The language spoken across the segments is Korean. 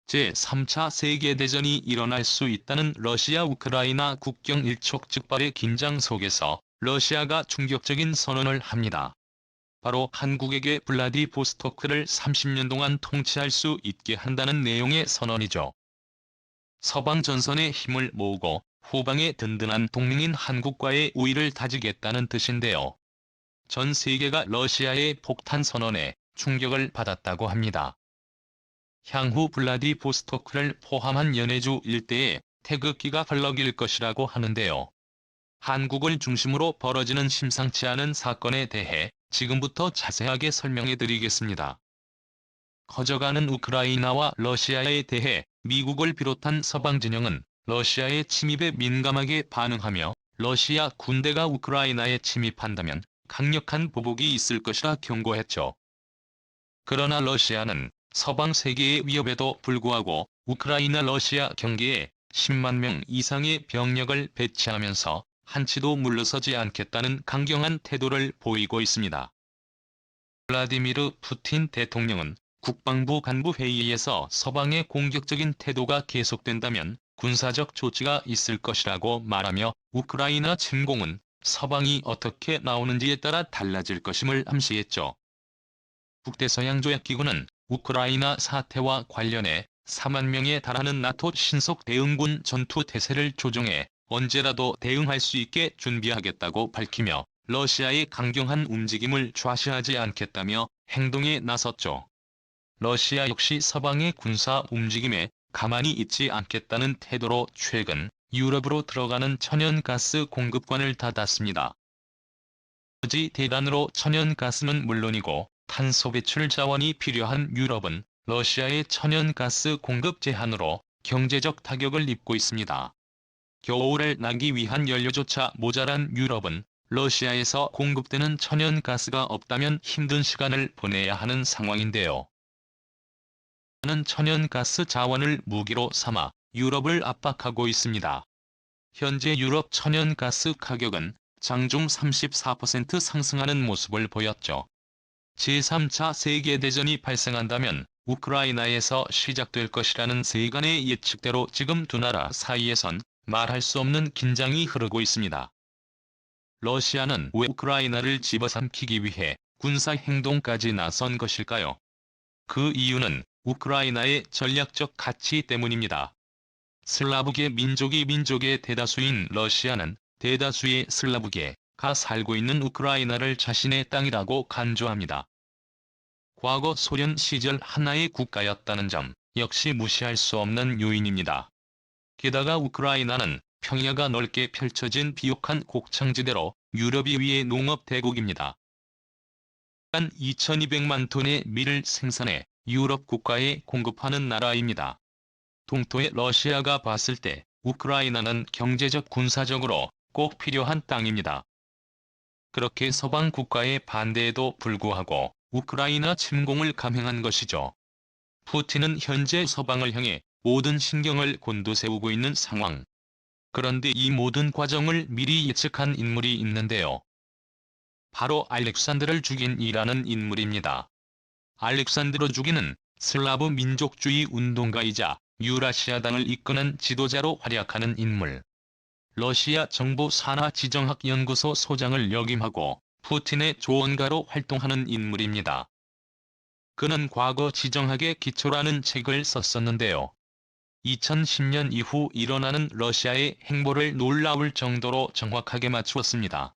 제3차 세계대전이 일어날 수 있다는 러시아-우크라이나 국경 일촉즉발의 긴장 속에서 러시아가 충격적인 선언을 합니다. 바로 한국에게 블라디보스토크를 30년 동안 통치할 수 있게 한다는 내용의 선언이죠. 서방 전선에 힘을 모으고 후방에 든든한 동맹인 한국과의 우위를 다지겠다는 뜻인데요. 전 세계가 러시아의 폭탄 선언에 충격을 받았다고 합니다. 향후 블라디보스토크를 포함한 연해주 일대에 태극기가 헐렁일 것이라고 하는데요. 한국을 중심으로 벌어지는 심상치 않은 사건에 대해 지금부터 자세하게 설명해 드리겠습니다. 커져가는 우크라이나와 러시아에 대해 미국을 비롯한 서방 진영은 러시아의 침입에 민감하게 반응하며 러시아 군대가 우크라이나에 침입한다면 강력한 보복이 있을 것이라 경고했죠. 그러나 러시아는 서방 세계의 위협에도 불구하고 우크라이나-러시아 경계에 10만 명 이상의 병력을 배치하면서 한치도 물러서지 않겠다는 강경한 태도를 보이고 있습니다. 블라디미르 푸틴 대통령은 국방부 간부 회의에서 서방의 공격적인 태도가 계속된다면 군사적 조치가 있을 것이라고 말하며 우크라이나 침공은 서방이 어떻게 나오는지에 따라 달라질 것임을 암시했죠. 북대서양조약기구는 우크라이나 사태와 관련해 4만 명에 달하는 나토 신속 대응군 전투 태세를 조정해 언제라도 대응할 수 있게 준비하겠다고 밝히며 러시아의 강경한 움직임을 좌시하지 않겠다며 행동에 나섰죠. 러시아 역시 서방의 군사 움직임에 가만히 있지 않겠다는 태도로 최근 유럽으로 들어가는 천연가스 공급관을 닫았습니다. 에너지 대란으로 천연가스는 물론이고 탄소 배출 자원이 필요한 유럽은 러시아의 천연가스 공급 제한으로 경제적 타격을 입고 있습니다. 겨울을 나기 위한 연료조차 모자란 유럽은 러시아에서 공급되는 천연가스가 없다면 힘든 시간을 보내야 하는 상황인데요. 는 천연가스 자원을 무기로 삼아 유럽을 압박하고 있습니다. 현재 유럽 천연가스 가격은 장중 34% 상승하는 모습을 보였죠. 제3차 세계대전이 발생한다면 우크라이나에서 시작될 것이라는 세간의 예측대로 지금 두 나라 사이에선 말할 수 없는 긴장이 흐르고 있습니다. 러시아는 왜 우크라이나를 집어삼키기 위해 군사행동까지 나선 것일까요? 그 이유는 우크라이나의 전략적 가치 때문입니다. 슬라브계 민족의 대다수인 러시아는 대다수의 슬라브계가 살고 있는 우크라이나를 자신의 땅이라고 간주합니다. 과거 소련 시절 하나의 국가였다는 점 역시 무시할 수 없는 요인입니다. 게다가 우크라이나는 평야가 넓게 펼쳐진 비옥한 곡창지대로 유럽 2위의 농업 대국입니다. 한 2200만 톤의 밀을 생산해 유럽 국가에 공급하는 나라입니다. 동토의 러시아가 봤을 때 우크라이나는 경제적 군사적으로 꼭 필요한 땅입니다. 그렇게 서방 국가의 반대에도 불구하고 우크라이나 침공을 감행한 것이죠. 푸틴은 현재 서방을 향해 모든 신경을 곤두세우고 있는 상황. 그런데 이 모든 과정을 미리 예측한 인물이 있는데요. 바로 알렉산드를 죽인이라는 인물입니다. 알렉산드로 죽이는 슬라브 민족주의 운동가이자 유라시아당을 이끄는 지도자로 활약하는 인물. 러시아 정부 산하지정학연구소 소장을 역임하고 푸틴의 조언가로 활동하는 인물입니다. 그는 과거 지정학의 기초라는 책을 썼었는데요. 2010년 이후 일어나는 러시아의 행보를 놀라울 정도로 정확하게 맞추었습니다.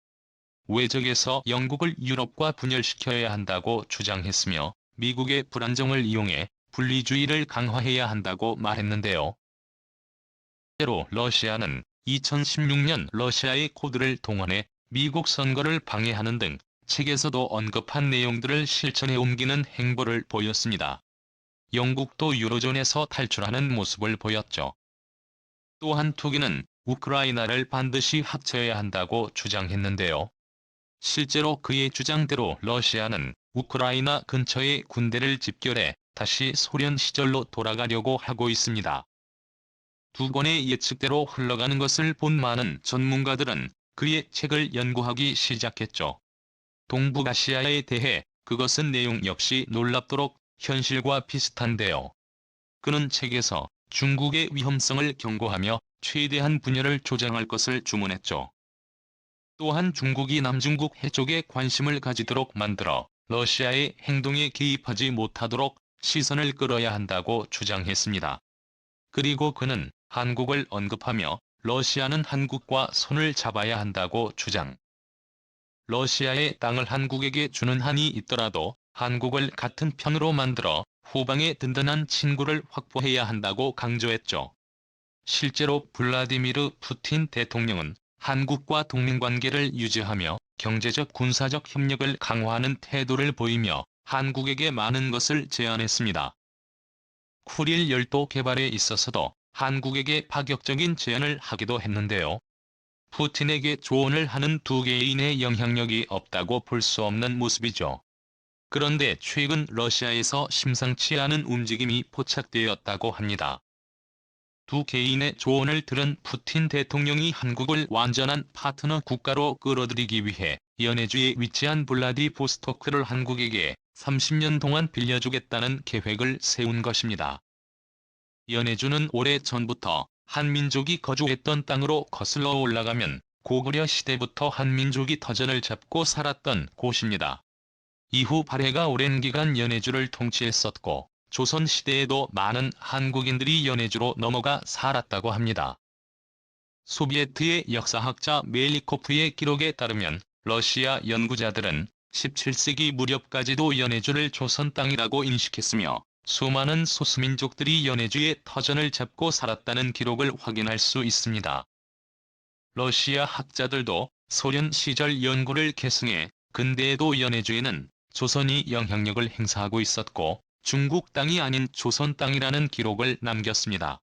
외적에서 영국을 유럽과 분열시켜야 한다고 주장했으며 미국의 불안정을 이용해 분리주의를 강화해야 한다고 말했는데요. 실제로 러시아는 2016년 러시아의 코드를 동원해 미국 선거를 방해하는 등 책에서도 언급한 내용들을 실천에 옮기는 행보를 보였습니다. 영국도 유로존에서 탈출하는 모습을 보였죠. 또한 투기는 우크라이나를 반드시 합쳐야 한다고 주장했는데요. 실제로 그의 주장대로 러시아는 우크라이나 근처에 군대를 집결해 다시 소련 시절로 돌아가려고 하고 있습니다. 두 번의 예측대로 흘러가는 것을 본 많은 전문가들은 그의 책을 연구하기 시작했죠. 동북아시아에 대해 그것은 내용 역시 놀랍도록 현실과 비슷한데요. 그는 책에서 중국의 위험성을 경고하며 최대한 분열을 조장할 것을 주문했죠. 또한 중국이 남중국 해적에 관심을 가지도록 만들어 러시아의 행동에 개입하지 못하도록 시선을 끌어야 한다고 주장했습니다. 그리고 그는 한국을 언급하며 러시아는 한국과 손을 잡아야 한다고 주장. 러시아의 땅을 한국에게 주는 한이 있더라도 한국을 같은 편으로 만들어 후방에 든든한 친구를 확보해야 한다고 강조했죠. 실제로 블라디미르 푸틴 대통령은 한국과 동맹관계를 유지하며 경제적 군사적 협력을 강화하는 태도를 보이며 한국에게 많은 것을 제안했습니다. 쿠릴 열도 개발에 있어서도 한국에게 파격적인 제안을 하기도 했는데요. 푸틴에게 조언을 하는 두 개인의 영향력이 없다고 볼 수 없는 모습이죠. 그런데 최근 러시아에서 심상치 않은 움직임이 포착되었다고 합니다. 두 개인의 조언을 들은 푸틴 대통령이 한국을 완전한 파트너 국가로 끌어들이기 위해 연해주에 위치한 블라디보스토크를 한국에게 30년 동안 빌려주겠다는 계획을 세운 것입니다. 연해주는 오래전부터 한민족이 거주했던 땅으로 거슬러 올라가면 고구려 시대부터 한민족이 터전을 잡고 살았던 곳입니다. 이후 발해가 오랜 기간 연해주를 통치했었고 조선시대에도 많은 한국인들이 연해주로 넘어가 살았다고 합니다. 소비에트의 역사학자 멜리코프의 기록에 따르면 러시아 연구자들은 17세기 무렵까지도 연해주를 조선 땅이라고 인식했으며 수많은 소수민족들이 연해주의 터전을 잡고 살았다는 기록을 확인할 수 있습니다. 러시아 학자들도 소련 시절 연구를 계승해 근대에도 연해주에는 조선이 영향력을 행사하고 있었고 중국 땅이 아닌 조선 땅이라는 기록을 남겼습니다.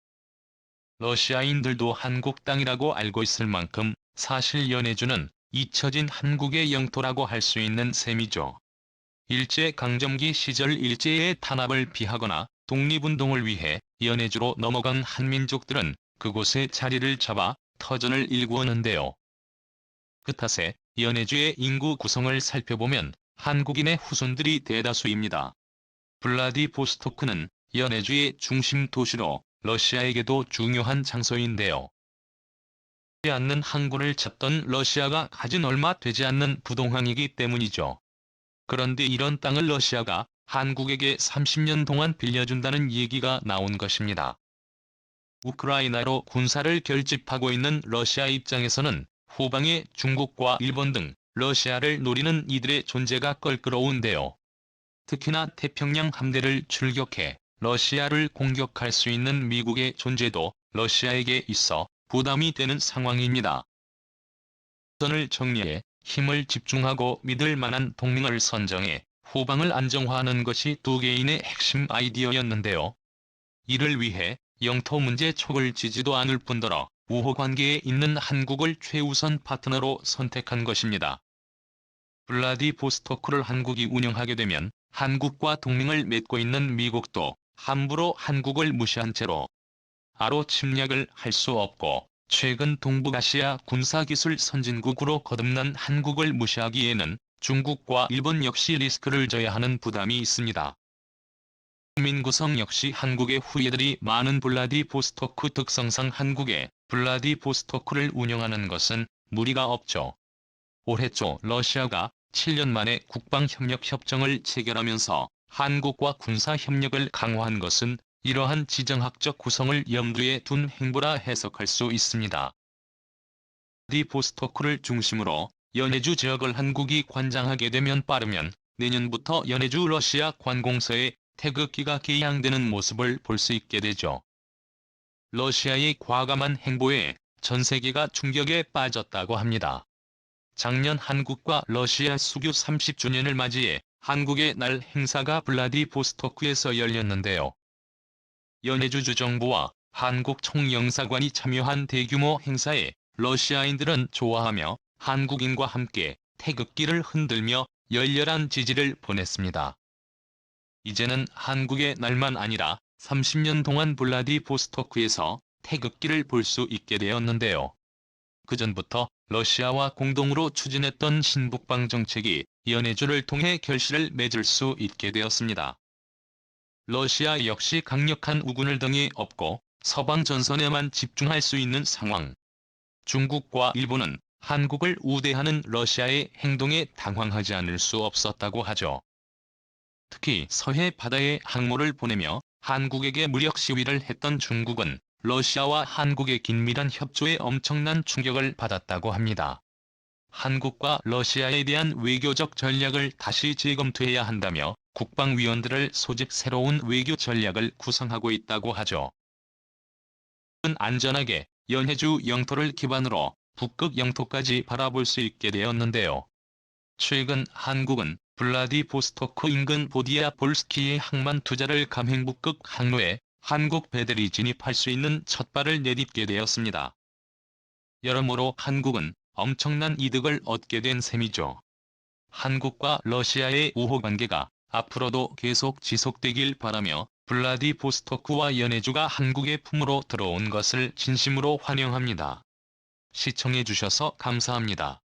러시아인들도 한국 땅이라고 알고 있을 만큼 사실 연해주는 잊혀진 한국의 영토라고 할 수 있는 셈이죠. 일제강점기 시절 일제의 탄압을 피하거나 독립운동을 위해 연해주로 넘어간 한민족들은 그곳에 자리를 잡아 터전을 일구었는데요. 그 탓에 연해주의 인구 구성을 살펴보면 한국인의 후손들이 대다수입니다. 블라디보스토크는 연해주의 중심 도시로 러시아에게도 중요한 장소인데요. 되지 않는 항구를 찾던 러시아가 가진 얼마 되지 않는 부동항이기 때문이죠. 그런데 이런 땅을 러시아가 한국에게 30년 동안 빌려준다는 얘기가 나온 것입니다. 우크라이나로 군사를 결집하고 있는 러시아 입장에서는 후방에 중국과 일본 등 러시아를 노리는 이들의 존재가 껄끄러운데요. 특히나 태평양 함대를 출격해 러시아를 공격할 수 있는 미국의 존재도 러시아에게 있어 부담이 되는 상황입니다. 선을 정리해 힘을 집중하고 믿을 만한 동맹을 선정해 후방을 안정화하는 것이 두 개인의 핵심 아이디어였는데요. 이를 위해 영토 문제 촉을 지지도 않을 뿐더러 우호관계에 있는 한국을 최우선 파트너로 선택한 것입니다. 블라디보스토크를 한국이 운영하게 되면 한국과 동맹을 맺고 있는 미국도 함부로 한국을 무시한 채로 아로 침략을 할 수 없고 최근 동북아시아 군사기술 선진국으로 거듭난 한국을 무시하기에는 중국과 일본 역시 리스크를 져야 하는 부담이 있습니다. 국민 구성 역시 한국의 후예들이 많은 블라디보스토크 특성상 한국에 블라디보스토크를 운영하는 것은 무리가 없죠. 올해 초 러시아가 7년 만에 국방협력협정을 체결하면서 한국과 군사협력을 강화한 것은 이러한 지정학적 구성을 염두에 둔 행보라 해석할 수 있습니다. 블라디보스토크를 중심으로 연해주 지역을 한국이 관장하게 되면 빠르면 내년부터 연해주 러시아 관공서에 태극기가 개양되는 모습을 볼 수 있게 되죠. 러시아의 과감한 행보에 전 세계가 충격에 빠졌다고 합니다. 작년 한국과 러시아 수교 30주년을 맞이해 한국의 날 행사가 블라디보스토크에서 열렸는데요. 연해주 주정부와 한국 총영사관이 참여한 대규모 행사에 러시아인들은 좋아하며 한국인과 함께 태극기를 흔들며 열렬한 지지를 보냈습니다. 이제는 한국의 날만 아니라 30년 동안 블라디보스토크에서 태극기를 볼 수 있게 되었는데요. 그전부터 러시아와 공동으로 추진했던 신북방 정책이 연해주를 통해 결실을 맺을 수 있게 되었습니다. 러시아 역시 강력한 우군을 등에 업고 서방 전선에만 집중할 수 있는 상황. 중국과 일본은 한국을 우대하는 러시아의 행동에 당황하지 않을 수 없었다고 하죠. 특히 서해 바다에 항모를 보내며 한국에게 무력 시위를 했던 중국은 러시아와 한국의 긴밀한 협조에 엄청난 충격을 받았다고 합니다. 한국과 러시아에 대한 외교적 전략을 다시 재검토해야 한다며 국방위원들을 소집 새로운 외교 전략을 구상하고 있다고 하죠. 안전하게 연해주 영토를 기반으로 북극 영토까지 바라볼 수 있게 되었는데요. 최근 한국은 블라디보스토크 인근 보디아 볼스키의 항만 투자를 감행 북극 항로에 한국 배들이 진입할 수 있는 첫 발을 내딛게 되었습니다. 여러모로 한국은 엄청난 이득을 얻게 된 셈이죠. 한국과 러시아의 우호 관계가 앞으로도 계속 지속되길 바라며 블라디보스토크와 연해주가 한국의 품으로 들어온 것을 진심으로 환영합니다. 시청해주셔서 감사합니다.